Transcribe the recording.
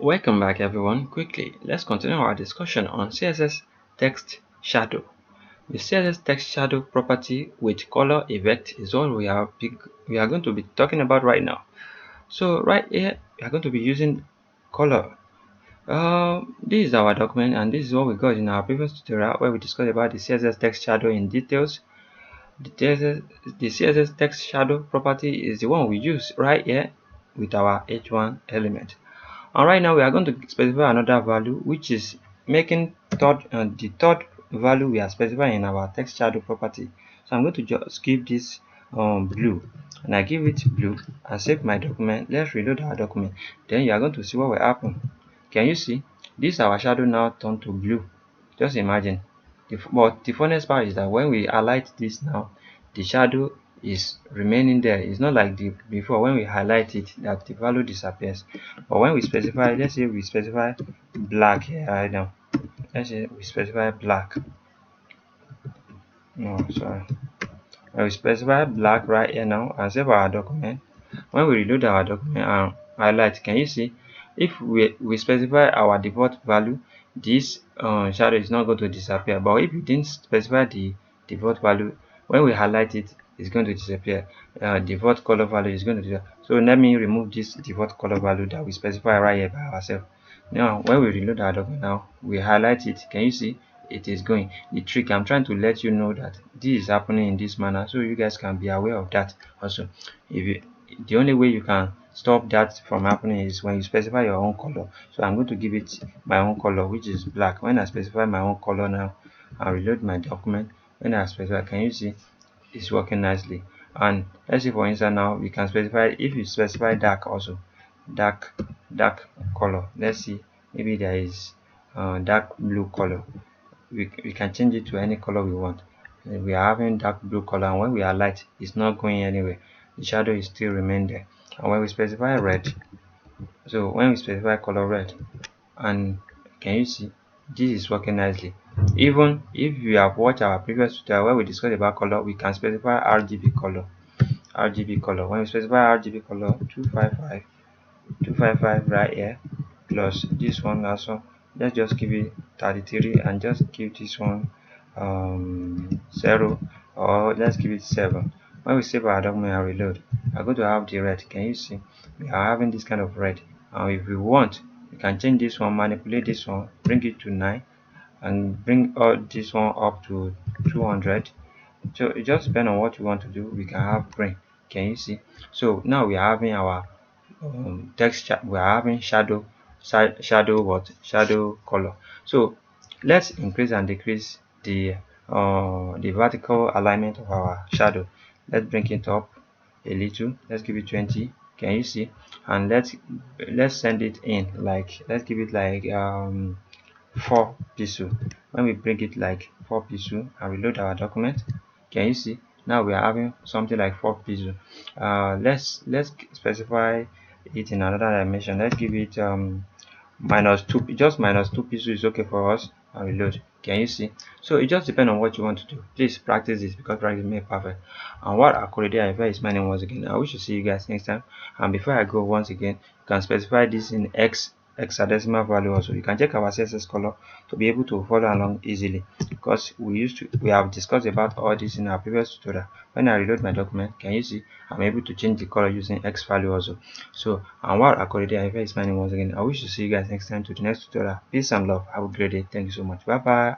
Welcome back everyone. Quickly, let's continue our discussion on CSS text shadow. The CSS text shadow property with color effect is what we are going to be talking about right now. So right here we are going to be using color. This is our document and this is what we got in our previous tutorial where we discussed about the CSS text shadow in details. The CSS text shadow property is the one we use right here with our h1 element. And right now we are going to specify another value which is making the third value we are specifying in our text shadow property. So I'm going to just give this blue, and I give it blue and save my document. Let's reload our document. Then you are going to see what will happen. Can you see this? Our shadow now turned to blue. Just imagine. But the funniest part is that when we highlight this now, the shadow is remaining there. It's not like the before when we highlight it that the value disappears. But when we specify, let's say we specify black here right now. Let's say we specify black. No, sorry. When we specify black right here now and save our document, when we reload our document and highlight, can you see if we specify our default value, this shadow is not going to disappear. But if we didn't specify the default value, when we highlight it, it's going to disappear. Default color value is going to disappear. So let me remove this default color value that we specify right here by ourselves. Now when we reload our document, now we highlight it, can you see it is going? The trick, I'm trying to let you know that this is happening in this manner so you guys can be aware of that also. The only way you can stop that from happening is when you specify your own color. So I'm going to give it my own color, which is black. When I specify my own color now and reload my document, when I specify, can you see it's working nicely? And let's say for instance now we can specify, if you specify dark also, dark color, let's see, maybe there is dark blue color. We can change it to any color we want. We are having dark blue color, and when we are light, it's not going anywhere. The shadow is still remain there. And when we specify red, so when we specify color red, and can you see this is working nicely? Even if you have watched our previous tutorial where we discussed about color, we can specify RGB color. RGB color. When we specify RGB color 255 right here plus this one also, let's just give it 33 and just give this one 0, or let's give it 7. When we save our document and reload, we're going to have the red. Can you see we are having this kind of red? And if we want, we can change this one, manipulate this one, bring it to 9, and bring all this one up to 200. So it just depends on what you want to do. We can have green. Can you see? So now we are having our texture. We are having shadow color. So let's increase and decrease the vertical alignment of our shadow. Let's bring it up a little. Let's give it 20. Can you see? And let's send it in, like let's give it like 4 pixel. When we bring it like 4 pixel and reload our document, can you see now we are having something like 4 pixel? Let's specify it in another dimension. Let's give it -2, just -2 pixel is okay for us, and reload. Can you see? So it just depends on what you want to do. Please practice this because practice makes perfect. And what akorede ayofe is my name once again. I wish to see you guys next time. And before I go, once again, you can specify this in hexadecimal value also. You can check our CSS color to be able to follow along easily, because we have discussed about all this in our previous tutorial. When I reload my document, can you see I'm able to change the color using X value also. So anwar akorede ayofe is my name once again. I wish to see you guys next time to the next tutorial. Peace and love. Have a great day. Thank you so much. Bye bye.